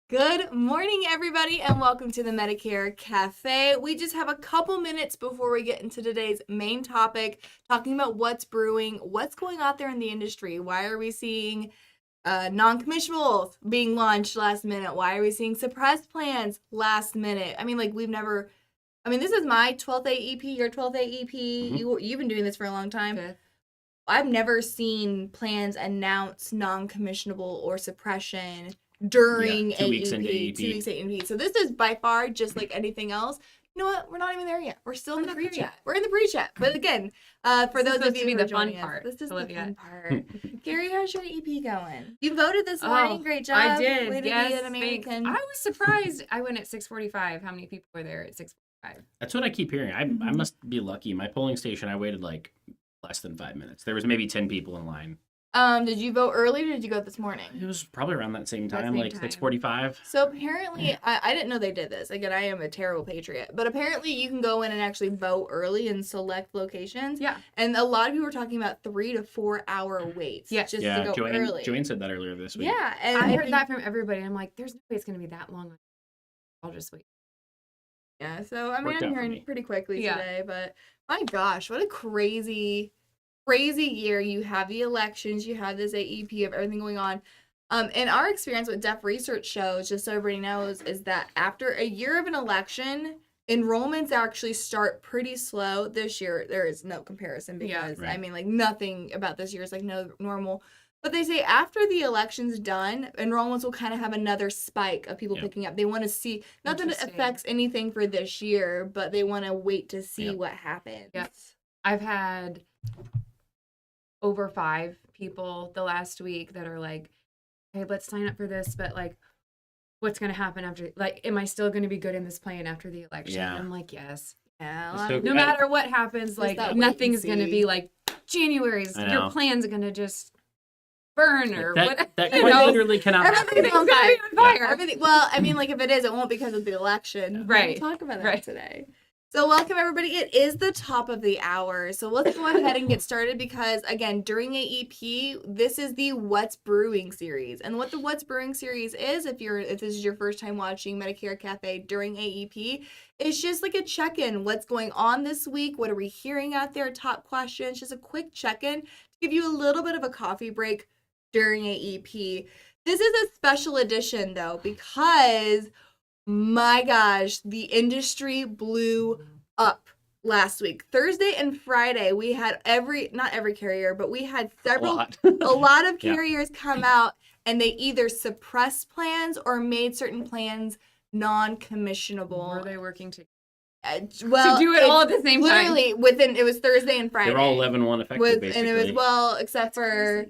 Good morning, everybody, and welcome to the Medicare Cafe. We just have a couple minutes before we get into today's main topic, talking about what's brewing, what's going out there in the industry. Why are we seeing non-commissionables being launched last minute? Why are we seeing suppressed plans last minute? This is my 12th AEP, your 12th AEP. Mm-hmm. You've been doing this for a long time. Okay. I've never seen plans announce non-commissionable or suppression during 2 weeks into AEP, 2 weeks into AEP. So this is by far just like anything else. You know what? We're not even there yet. We're still in the pre-chat. We're in the pre-chat. But again, for those of you who are joining us, this is the fun part. Gary, how's your EP going? You voted this morning. Great job. I did. Way to yes, be an American. thanks. I was surprised. I went at 6:45. How many people were there at 6:45? That's what I keep hearing. I must be lucky. My polling station, I waited like less than 5 minutes. There was maybe 10 people in line. Did you vote early or did you go this morning? It was probably around that same time, like 6:45. So apparently, I didn't know they did this. Again, I am a terrible patriot. But apparently you can go in and actually vote early in select locations. Yeah. And a lot of people were talking about 3 to 4 hour waits just to go early. Joanne said that earlier this week. Yeah. And I heard that from everybody. I'm like, there's no way it's going to be that long. I'll just wait. Yeah, so I'm hearing pretty quickly today. But my gosh, what a crazy year. You have the elections, you have this AEP of everything going on. In our experience, what Deaf Research shows, just so everybody knows, is that after a year of an election, enrollments actually start pretty slow. This year, there is no comparison because, nothing about this year is like no normal. But they say after the election's done, enrollments will kind of have another spike of people picking up. They want to see, not that it affects anything for this year, but they want to wait to see what happens. Yep. I've had over 5 people the last week that are like, hey, let's sign up for this, but like, what's going to happen after, like, am I still going to be good in this plan after the election? Yeah. I'm like, yes. Yeah, So no matter what happens, like, nothing's going to be like, January's, your plan's going to just burn or what. That quite literally cannot happen. Everything's on fire. Everything. Well, I mean, like, if it is, it won't because of the election. Right. We'll talk about that today. So welcome, everybody. It is the top of the hour. So let's go ahead and get started because, again, during AEP, this is the What's Brewing series. And what the What's Brewing series is, if this is your first time watching Medicare Cafe during AEP, it's just like a check-in. What's going on this week? What are we hearing out there? Top questions. Just a quick check-in to give you a little bit of a coffee break during AEP. This is a special edition, though, because my gosh, the industry blew up last week. Thursday and Friday, we had not every carrier, but we had a lot of carriers come out and they either suppressed plans or made certain plans non-commissionable. Were they working to to do it all at the same time? Literally, it was Thursday and Friday. They're all 11-1 effective, basically. And it was, except for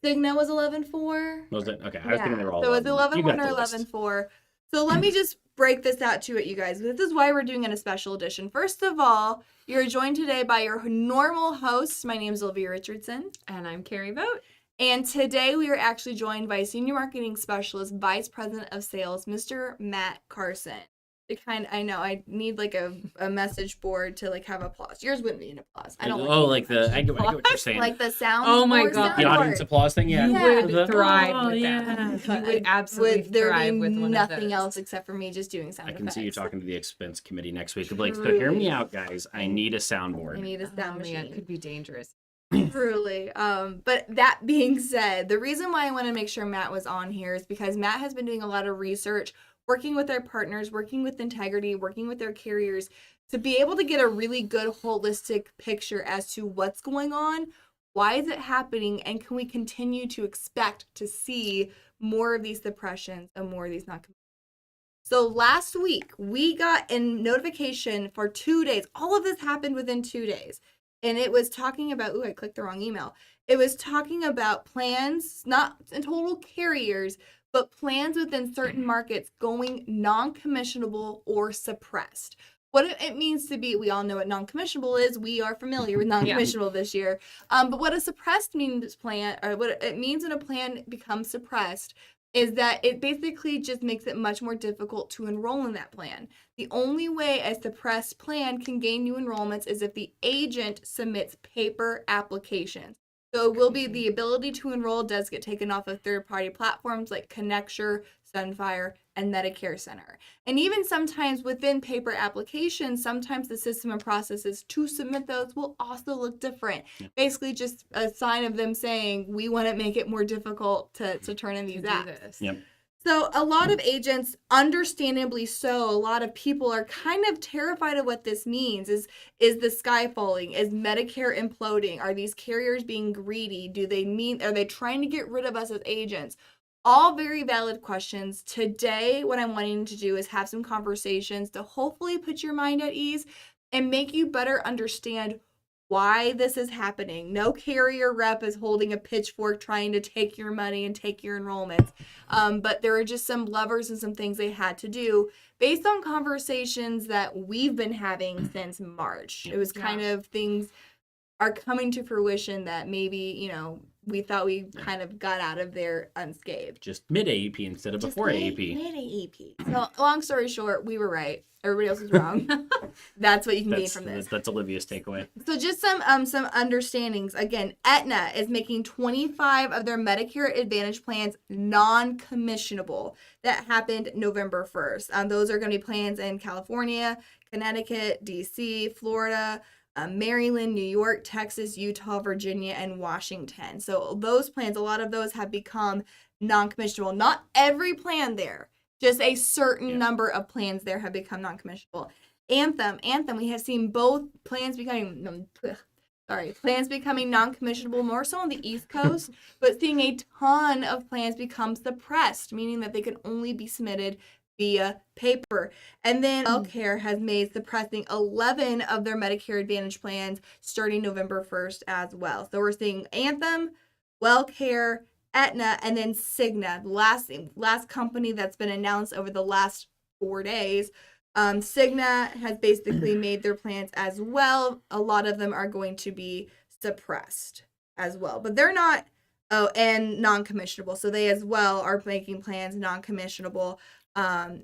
Cigna was 11-4. Was it? Okay, I was thinking they were all so it was 11-1 or 11-4. 11-4. So let me just break this out to it, you guys. This is why we're doing it a special edition. First of all, you're joined today by your normal hosts. My name is Olivia Richardson. And I'm Carrie Vogt. And today we are actually joined by Senior Marketing Specialist, Vice President of Sales, Mr. Matt Carson. I know I need like a message board to like have applause. Yours wouldn't be an applause. I don't. I get what you're saying. Like the sound. Oh my god, the audience applause thing. Yeah, you would thrive with that. You would absolutely thrive with one of those. Nothing else except for me just doing sound effects. I can see you talking to the expense committee next week. Like, so hear me out, guys. I need a soundboard. I need a sound machine. It could be dangerous. Truly. But that being said, the reason why I want to make sure Matt was on here is because Matt has been doing a lot of research, working with our partners, working with Integrity, working with their carriers to be able to get a really good holistic picture as to what's going on, why is it happening, and can we continue to expect to see more of these suppressions and more of these not. So last week, we got a notification for 2 days. All of this happened within 2 days. And it was talking about, I clicked the wrong email. It was talking about plans, not in total carriers, but plans within certain markets going non-commissionable or suppressed. What it means to be, we all know what non-commissionable is. We are familiar with non-commissionable this year. But what a suppressed plan, or what it means when a plan becomes suppressed, is that it basically just makes it much more difficult to enroll in that plan. The only way a suppressed plan can gain new enrollments is if the agent submits paper applications. So it will be the ability to enroll does get taken off of third-party platforms like Connecture, Sunfire, and Medicare Center. And even sometimes within paper applications, sometimes the system and processes to submit those will also look different. Yeah. Basically just a sign of them saying, we want to make it more difficult to turn in these do apps. this. Yep. So a lot of agents, understandably so, a lot of people are kind of terrified of what this means. Is the sky falling? Is Medicare imploding? Are these carriers being greedy? Are they trying to get rid of us as agents? All very valid questions. Today, what I'm wanting to do is have some conversations to hopefully put your mind at ease and make you better understand why this is happening. No carrier rep is holding a pitchfork trying to take your money and take your enrollments. But there are just some levers and some things they had to do based on conversations that we've been having since March. It was kind of things are coming to fruition that maybe, we thought we kind of got out of there unscathed. Just mid AEP instead of before AEP. Mid AEP. So long story short, we were right. Everybody else was wrong. That's what you can gain from this. That's Olivia's takeaway. So just some understandings. Again, Aetna is making 25 of their Medicare Advantage plans non-commissionable. That happened November 1st. Those are going to be plans in California, Connecticut, DC, Florida, Maryland, New York, Texas, Utah, Virginia, and Washington. So those plans, a lot of those have become non-commissionable. Not every plan there. Just a certain number of plans there have become non-commissionable. Anthem, we have seen both plans becoming non-commissionable, more so on the East Coast, but seeing a ton of plans become suppressed, meaning that they can only be submitted via paper. And then WellCare has made suppressing 11 of their Medicare Advantage plans starting November 1st as well. So we're seeing Anthem, WellCare, Aetna, and then Cigna, the last company that's been announced over the last 4 days. Cigna has basically made their plans as well. A lot of them are going to be suppressed as well, but they're not, and non-commissionable. So they as well are making plans non-commissionable,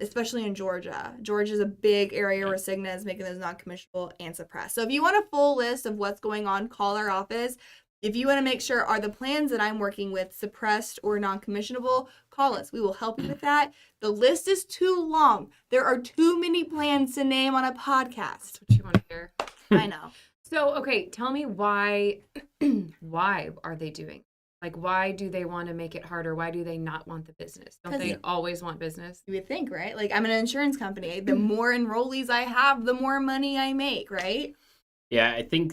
especially in Georgia. Georgia is a big area where Cigna is making those non-commissionable and suppressed. So if you want a full list of what's going on, call our office. If you want to make sure, are the plans that I'm working with suppressed or non-commissionable, call us. We will help you with that. The list is too long. There are too many plans to name on a podcast. That's what you want to hear. I know. So, okay, tell me why are they doing? Like, why do they want to make it harder? Why do they not want the business? Don't they always want business? You would think, right? Like, I'm an insurance company. The more enrollees I have, the more money I make, right? Yeah, I think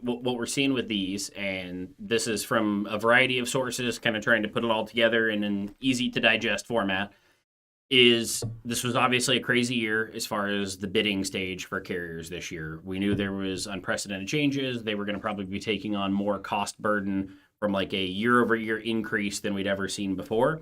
what we're seeing with these, and this is from a variety of sources, kind of trying to put it all together in an easy to digest format, is this was obviously a crazy year as far as the bidding stage for carriers this year. We knew there was unprecedented changes. They were going to probably be taking on more cost burden from like a year-over-year increase than we'd ever seen before.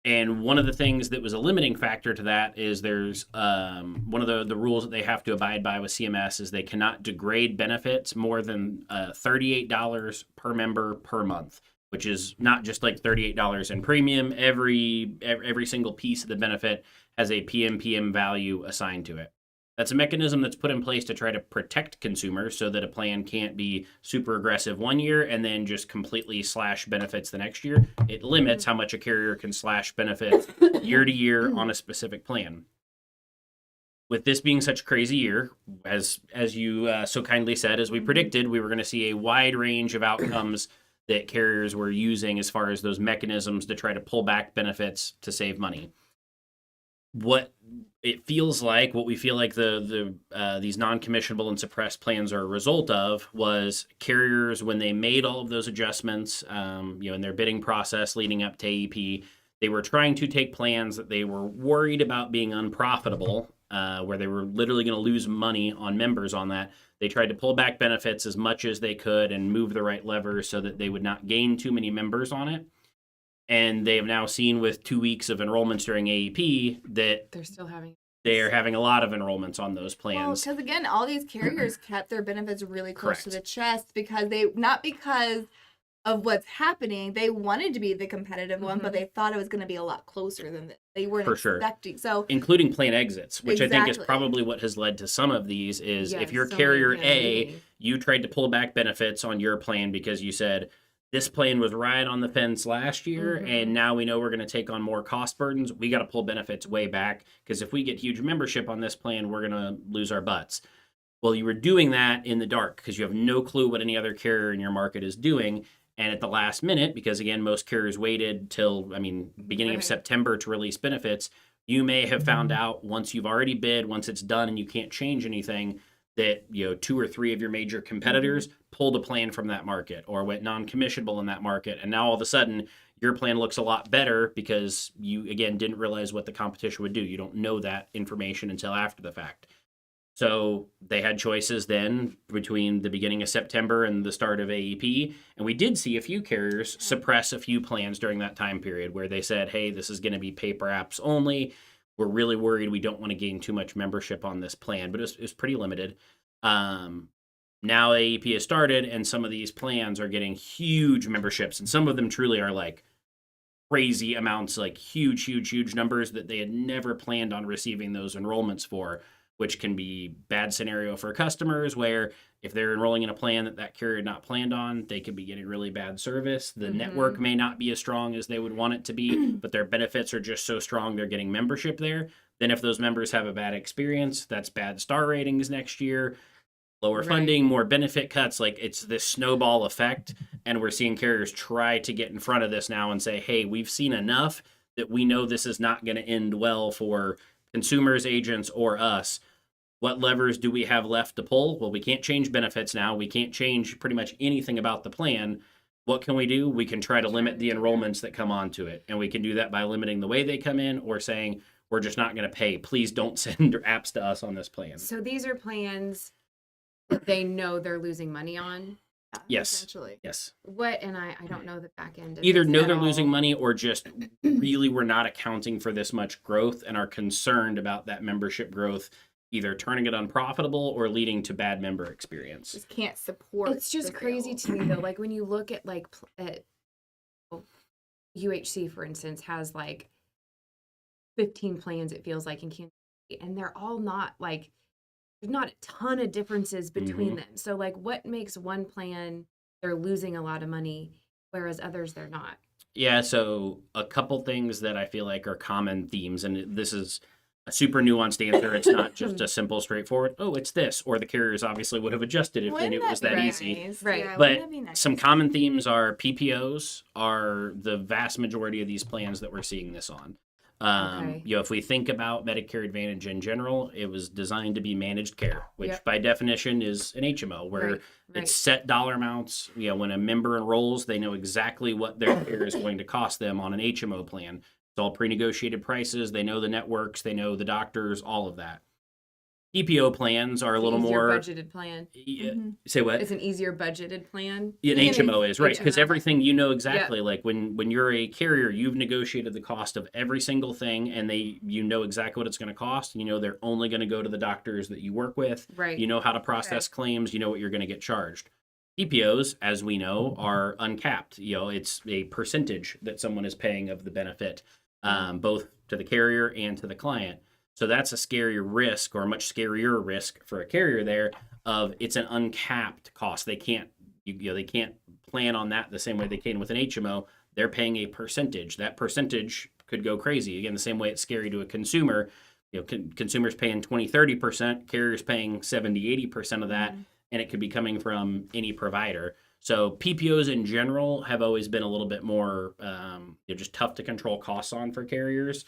And one of the things that was a limiting factor to that is there's one of the rules that they have to abide by with CMS is they cannot degrade benefits more than $38 per member per month, which is not just like $38 in premium. Every single piece of the benefit has a PMPM value assigned to it. That's a mechanism that's put in place to try to protect consumers so that a plan can't be super aggressive one year and then just completely slash benefits the next year. It limits how much a carrier can slash benefits year to year on a specific plan. With this being such a crazy year, as you so kindly said, as we predicted, we were going to see a wide range of outcomes that carriers were using as far as those mechanisms to try to pull back benefits to save money. What we feel like these non-commissionable and suppressed plans are a result of was carriers, when they made all of those adjustments, in their bidding process leading up to AEP, they were trying to take plans that they were worried about being unprofitable, where they were literally going to lose money on members on that. They tried to pull back benefits as much as they could and move the right levers so that they would not gain too many members on it. And they have now seen with 2 weeks of enrollments during AEP that they're having a lot of enrollments on those plans. Well, because again, all these carriers kept their benefits really close to the chest because not because of what's happening. They wanted to be the competitive one, but they thought it was going to be a lot closer than this. They weren't expecting. So, including plan exits, which I think is probably what has led to some of these is if you're carrier A, you tried to pull back benefits on your plan because you said, this plan was right on the fence last year, and now we know we're going to take on more cost burdens. We got to pull benefits way back, because if we get huge membership on this plan, we're going to lose our butts. Well, you were doing that in the dark because you have no clue what any other carrier in your market is doing. And at the last minute, because again, most carriers waited till, beginning of September to release benefits, you may have found out once you've already bid, once it's done and you can't change anything, that 2 or 3 of your major competitors pulled a plan from that market or went non-commissionable in that market, and now all of a sudden your plan looks a lot better because you again didn't realize what the competition would do. You don't know that information until after the fact. So they had choices then between the beginning of September and the start of AEP, and we did see a few carriers suppress a few plans during that time period where they said, hey, this is going to be paper apps only. We're really worried we don't want to gain too much membership on this plan, but it was pretty limited. Now AEP has started, and some of these plans are getting huge memberships, and some of them truly are like crazy amounts, like huge numbers that they had never planned on receiving those enrollments for, which can be bad scenario for customers where if they're enrolling in a plan that carrier had not planned on, they could be getting really bad service. The network may not be as strong as they would want it to be, but their benefits are just so strong they're getting membership there. Then if those members have a bad experience, that's bad star ratings next year, lower funding, more benefit cuts. Like, it's this snowball effect, and we're seeing carriers try to get in front of this now and say, hey, we've seen enough that we know this is not going to end well for consumers, agents, or us. What levers do we have left to pull? Well, we can't change benefits now. We can't change pretty much anything about the plan. What can we do? We can try to limit the enrollments that come onto it. And we can do that by limiting the way they come in or saying, we're just not going to pay. Please don't send apps to us on this plan. So these are plans that they know they're losing money on? Yes. Essentially. Yes. What, and I don't know the back end of Either this know at they're all. losing money or just really we're not accounting for this much growth and are concerned about that membership growth either turning it unprofitable or leading to bad member experience. Just can't support. It's just the crazy sales. to me though. Like when you look at at UHC, for instance, has 15 plans, it feels like, in Kansas City, and they're all not there's not a ton of differences between them. So what makes one plan they're losing a lot of money, whereas others they're not? Yeah, so a couple things that I feel like are common themes, and this is a super nuanced answer. It's not just a simple, straightforward, oh, it's this, or the carriers obviously would have adjusted if they knew it was that easy. Nice? Right. Yeah, But wouldn't that be nice? some common themes are PPOs are the vast majority of these plans that we're seeing this on. Okay. If we think about Medicare Advantage in general, it was designed to be managed care, which Yep. by definition is an HMO, where Right. it's set dollar amounts. When a member enrolls, they know exactly what their care is going to cost them on an HMO plan. It's all pre-negotiated prices. They know the networks, they know the doctors, all of that. PPO plans are a little Easier more budgeted plan. Say what? It's an easier budgeted plan. An HMO is, right, because HMO. everything you know exactly. Like when you're a carrier, you've negotiated the cost of every single thing, and you know exactly what it's going to cost. You know they're only going to go to the doctors that you work with. Right. You know how to process claims. You know what you're going to get charged. PPOs, as we know, are uncapped. It's a percentage that someone is paying of the benefit, both to the carrier and to the client. So that's a scary risk, or a much scarier risk for a carrier there, of it's an uncapped cost. They can't they can't plan on that the same way they can with an HMO. They're paying a percentage. That percentage could go crazy. Again, the same way it's scary to a consumer. Consumers paying 20-30%, carriers paying 70-80% of that, and it could be coming from any provider. So PPOs in general have always been a little bit more just tough to control costs on for carriers.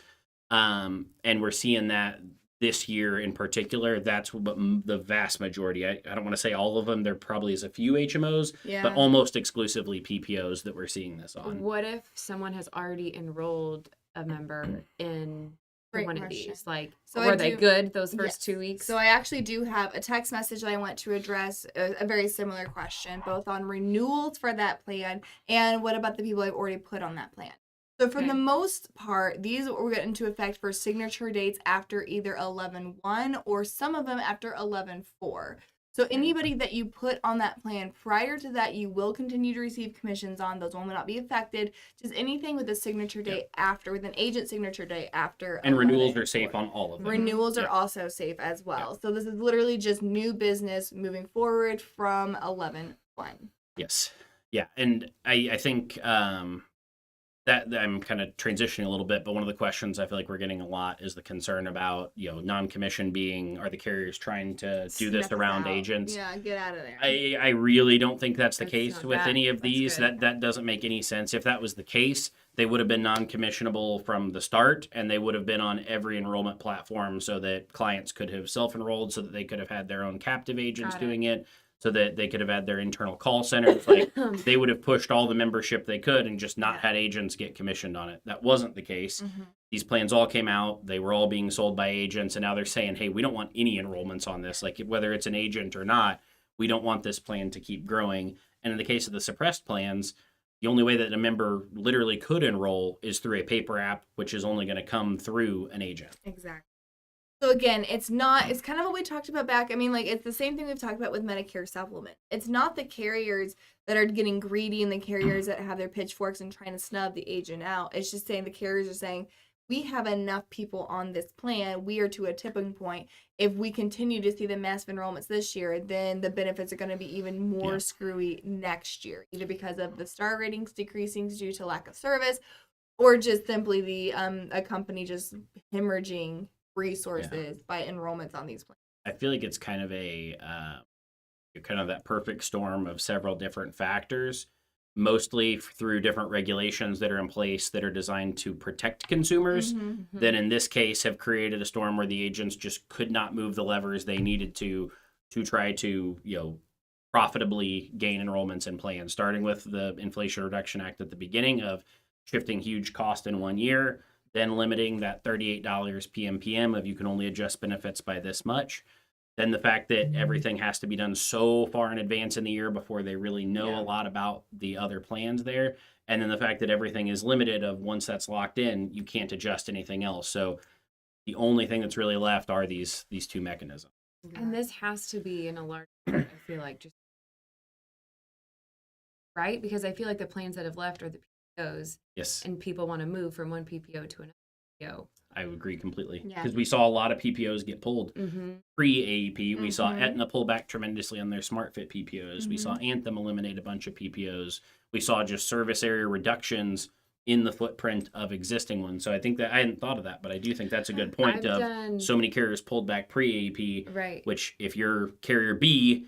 And we're seeing that this year in particular. That's what the vast majority, I don't want to say all of them, there probably is a few HMOs, but almost exclusively PPOs that we're seeing this on. What if someone has already enrolled a member in Great one of question. these? So were I they do- good those first Yes. 2 weeks? So I actually do have a text message that I want to address, a very similar question, both on renewals for that plan and what about the people I've already put on that plan. So for Okay. the most part, these will get into effect for signature dates after either 11/1 or some of them after 11/4. So anybody that you put on that plan prior to that, you will continue to receive commissions on. Those will not be affected. Just anything with a signature date after, with an agent signature date after. And renewals are 11/4. safe on all of them. Renewals are Yeah. also safe as well. So this is literally just new business moving forward from 11/1. Yes. Yeah, and I think that I'm kind of transitioning a little bit, but one of the questions I feel like we're getting a lot is the concern about, non-commission being, are the carriers trying to do this Snuff us around out. agents? Yeah, get out of there. I really don't think that's the That's case not with bad. any of That's these. good. That doesn't make any sense. If that was the case, they would have been non-commissionable from the start, and they would have been on every enrollment platform so that clients could have self-enrolled, so that they could have had their own captive agents Got it. doing it, so that they could have had their internal call centers. Like they would have pushed all the membership they could and just not had agents get commissioned on it. That wasn't the case. Mhm. These plans all came out. They were all being sold by agents, and now they're saying, "Hey, we don't want any enrollments on this. Like whether it's an agent or not, we don't want this plan to keep growing." And in the case of the suppressed plans, the only way that a member literally could enroll is through a paper app, which is only going to come through an agent. Exactly. So again, it's kind of what we talked about back. I mean, like, it's the same thing we've talked about with Medicare supplement. It's not the carriers that are getting greedy and the carriers that have their pitchforks and trying to snub the agent out. It's just saying the carriers are saying, we have enough people on this plan. We are to a tipping point. If we continue to see the massive enrollments this year, then the benefits are going to be even more Yeah. screwy next year, either because of the star ratings decreasing due to lack of service, or just simply the a company just hemorrhaging resources by enrollments on these plans. I feel like it's kind of kind of that perfect storm of several different factors, mostly through different regulations that are in place that are designed to protect consumers. Then in this case have created a storm where the agents just could not move the levers they needed to try to, profitably gain enrollments in plans, starting with the Inflation Reduction Act at the beginning of shifting huge cost in 1 year, then limiting that $38 PMPM of you can only adjust benefits by this much. Then the fact that everything has to be done so far in advance in the year before they really know a lot about the other plans there. And then the fact that everything is limited of once that's locked in, you can't adjust anything else. So the only thing that's really left are these two mechanisms. And this has to be in a large part, I feel like, just right? Because I feel like the plans that have left are the PPOs, Yes, and people want to move from one PPO to another PPO. I agree completely. Yeah. Because we saw a lot of PPOs get pulled pre-AEP. We saw Mhm. Aetna pull back tremendously on their SmartFit PPOs. We saw Anthem eliminate a bunch of PPOs. We saw just service area reductions in the footprint of existing ones. So I think that I hadn't thought of that, but I do think that's a good point so many carriers pulled back pre-AEP, Right. which if you're carrier B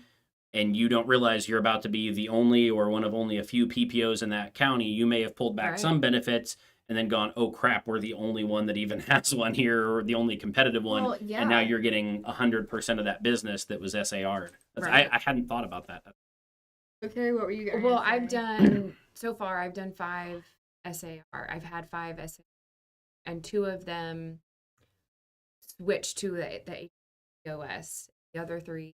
and you don't realize you're about to be the only or one of only a few PPOs in that county, you may have pulled back Right. some benefits and then gone, oh crap, we're the only one that even has one here, or the only competitive one. Well, yeah. And now you're getting 100% of that business that was SAR'd. Right. I hadn't thought about that. So Carrie, what were you going Well, to say? I've done 5 SAR. I've had 5 SAR, and 2 of them switched to the HOS. The other 3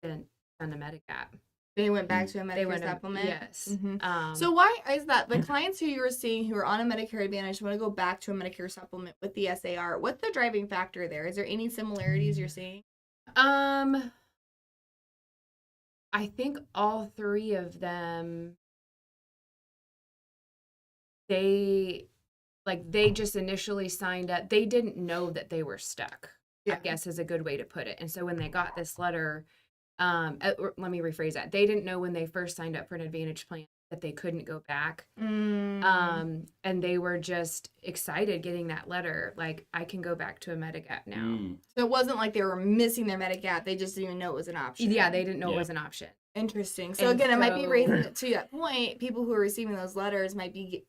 didn't done the Medigap. They went back to a They Medicare went supplement. Yes. Mhm. So why is that? The clients who you were seeing who are on a Medicare Advantage want to go back to a Medicare supplement with the SAR. What's the driving factor there? Is there any similarities you're seeing? I think all 3 of them, they just initially signed up. They didn't know that they were stuck, I guess is a good way to put it. And so when they got this letter, let me rephrase that. They didn't know when they first signed up for an Advantage plan that they couldn't go back. And they were just excited getting that letter. Like, I can go back to a Medigap now. So it wasn't like they were missing their Medigap. They just didn't even know it was an option. Yeah, they didn't know it was an option. Interesting. So And again, it might be so- raising it to that point. People who are receiving those letters might be,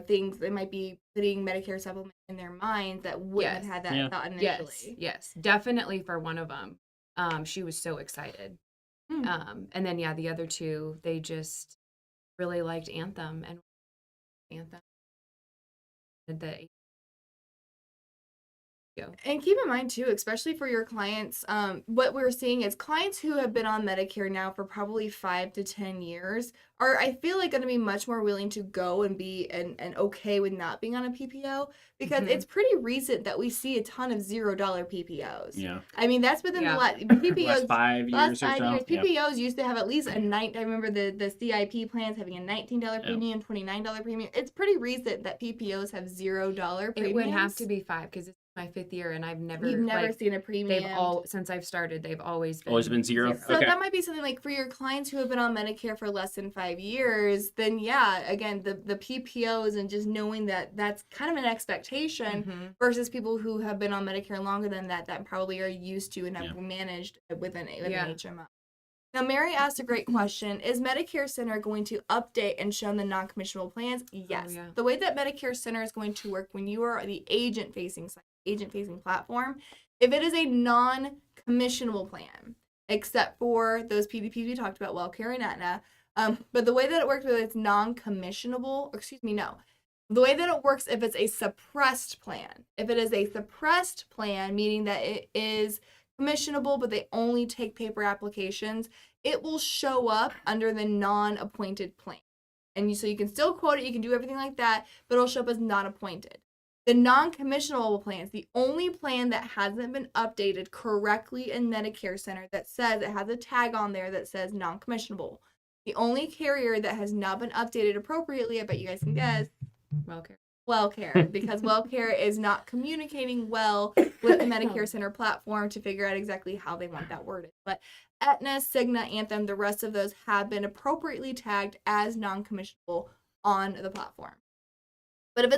things they might be putting Medicare supplement in their minds that wouldn't have had that thought initially. Yes, definitely for one of them. She was so excited. And then, the other 2, they just really liked Anthem and the And keep in mind too, especially for your clients, what we're seeing is clients who have been on Medicare now for probably 5 to 10 years are, I feel like, going to be much more willing to go and be and okay with not being on a PPO because it's pretty recent that we see a ton of $0 PPOs. Yeah. I mean, that's within the last PPOs. Last 5 years or so. PPOs used to have at least a I remember the CIP plans having a $19 premium, $29 premium. It's pretty recent that PPOs have $0 premiums. It would have to be 5 because it's my 5th year, and I've never You've never like, seen a premium. since I've started, they've always Been zero. So Okay. that might be something like for your clients who have been on Medicare for less than 5 years, then yeah, again, the PPOs and just knowing that that's kind of an expectation versus people who have been on Medicare longer than that probably are used to and have managed with an HMO. Now, Mary asked a great question. Is Medicare Center going to update and show the non-commissionable plans? Yes. Oh, yeah. The way that Medicare Center is going to work when you are the agent-facing platform, if it is a non-commissionable plan, except for those PDPs we talked about, WellCare and Aetna, but the way that it works with it's non-commissionable, the way that it works if it's a suppressed plan. If it is a suppressed plan, meaning that it is commissionable, but they only take paper applications, it will show up under the non-appointed plan. And so you can still quote it, you can do everything like that, but it'll show up as not appointed. The non-commissionable plans, the only plan that hasn't been updated correctly in Medicare Center that says, it has a tag on there that says non-commissionable. The only carrier that has not been updated appropriately, I bet you guys can guess, WellCare, because WellCare is not communicating well with the Medicare Center platform to figure out exactly how they want that worded. But Aetna, Cigna, Anthem, the rest of those have been appropriately tagged as non-commissionable on the platform. But if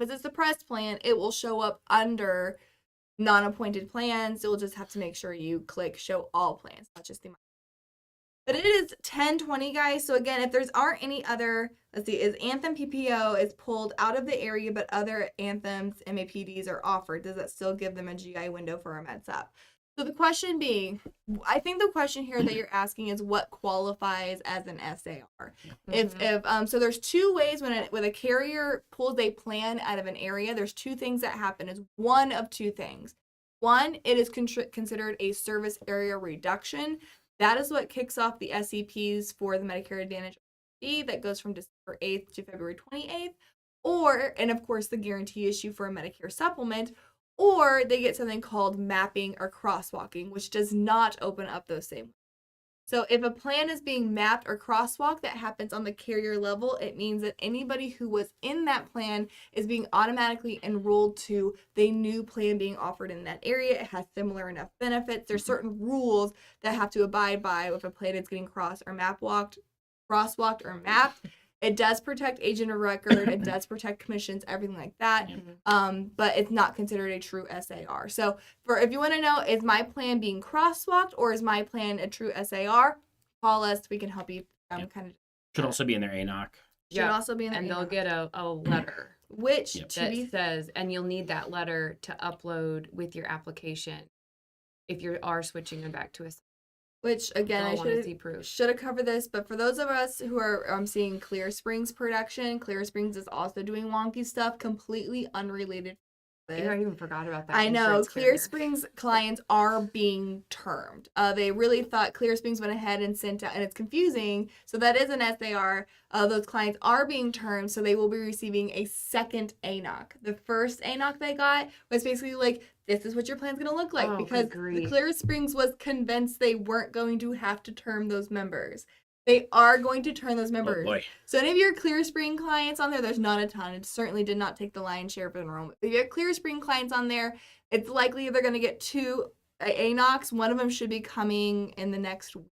it's a suppressed plan, it will show up under non-appointed plans. You'll just have to make sure you click show all plans, not just the. But it is 10:20, guys. So again, if there's aren't any other, is Anthem PPO is pulled out of the area, but other Anthems, MAPDs are offered, does that still give them a GI window for a MedSup? So the question being, I think the question here that you're asking is what qualifies as an SAR. If so there's two ways when a carrier pulls a plan out of an area, there's two things that happen. Is one of two things. One, it is considered a service area reduction. That is what kicks off the SEPs for the Medicare Advantage that goes from December 8th to February 28th, and of course the guarantee issue for a Medicare supplement, or they get something called mapping or crosswalking, which does not open up those same. So if a plan is being mapped or crosswalked, that happens on the carrier level. It means that anybody who was in that plan is being automatically enrolled to the new plan being offered in that area. It has similar enough benefits. There's certain rules that have to abide by if a plan is getting crosswalked or mapped. It does protect agent of record. It does protect commissions, everything like that. But it's not considered a true SAR. So if you want to know, is my plan being crosswalked or is my plan a true SAR? Call us. We can help you kind of. Should also be in their ANOC. Should also be in their and ANOC. They'll get a letter which that says, and you'll need that letter to upload with your application if you are switching them back to a. Which again, I should have covered this, but for those of us who are seeing Clear Springs production, Clear Springs is also doing wonky stuff, completely unrelated. I even forgot about that. I know Clear Springs clients are being termed. They really thought Clear Springs went ahead and sent out, and it's confusing. So that is an SAR. Those clients are being termed, so they will be receiving a second ANOC. The first ANOC they got was basically like, this is what your plan's going to look like, because the Clear Springs was convinced they weren't going to have to term those members. They are going to turn those members. Oh boy. So any of your Clear Spring clients on there's not a ton. It certainly did not take the lion's share of enrollment. If you have Clear Spring clients on there, it's likely they're going to get two ANOCs. One of them should be coming in the next week.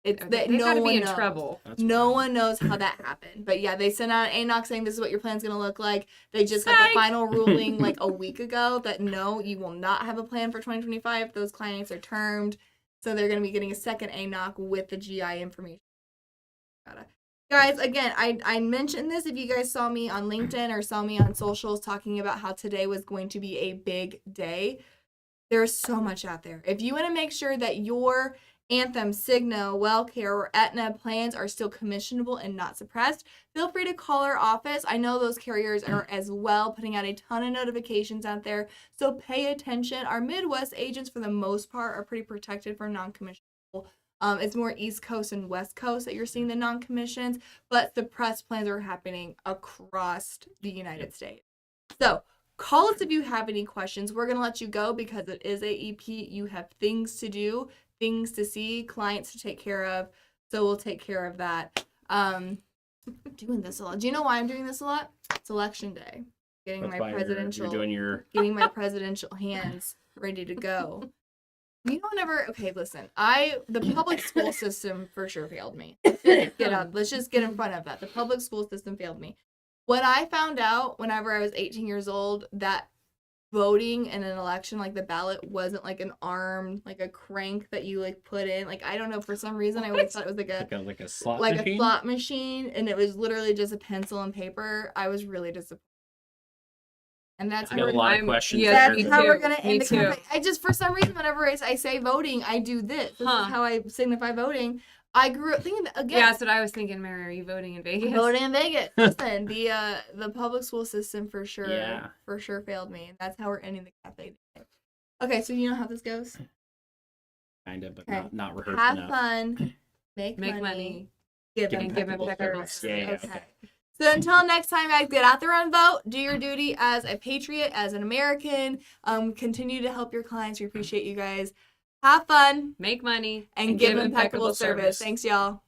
It's that no one knows. Trouble. No one knows how that happened. But yeah, they sent out an ANOC saying this is what your plan's going to look like. They just got the final ruling like a week ago that no, you will not have a plan for 2025 if those clients are termed. So they're going to be getting a second ANOC with the GI information. Guys, again, I mentioned this if you guys saw me on LinkedIn or saw me on socials talking about how today was going to be a big day. There's so much out there. If you want to make sure that your Anthem, Cigna, WellCare, or Aetna plans are still commissionable and not suppressed, feel free to call our office. I know those carriers are as well putting out a ton of notifications out there, so pay attention. Our Midwest agents, for the most part, are pretty protected from non-commissionable. It's more East Coast and West Coast that you're seeing the non-commissions, but suppressed plans are happening across the United States. So call us if you have any questions. We're going to let you go because it is AEP. You have things to do, things to see, clients to take care of. So we'll take care of that. I'm doing this a lot. Do you know why I'm doing this a lot? It's election day. getting That's my why presidential, you're doing your. getting my presidential hands ready to go. You don't ever. Okay, listen. The public school system for sure failed me. Let's just get in front of that. The public school system failed me. What I found out whenever I was 18 years old, that voting in an election, like the ballot, wasn't like an arm, like a crank that you like put in. Like I don't know, for some reason I always thought it was like Like a slot a machine. slot machine, and it was literally just a pencil and paper. I was really disappointed. And that's I got a lot of I'm- questions. yeah, that's me how too. we're gonna Me end the too. campaign. I just, for some reason, whenever I say voting, I do this. This is how I signify voting. I grew up thinking that, again. Yeah, that's what I was thinking, Mary. Are you voting in Vegas? Voting in Vegas. Listen, the public school system for sure failed me, and that's how we're ending the cafe today. Okay, so you know how this goes. Kind of, but Okay. not rehearsed Have enough. fun, make money, give impeccable impeccable service. service. Yeah, Okay. So until next time, guys, get out there and vote. Do your duty as a patriot, as an American. Continue to help your clients. We appreciate you guys. Have fun Make money and give impeccable service. Thanks, y'all.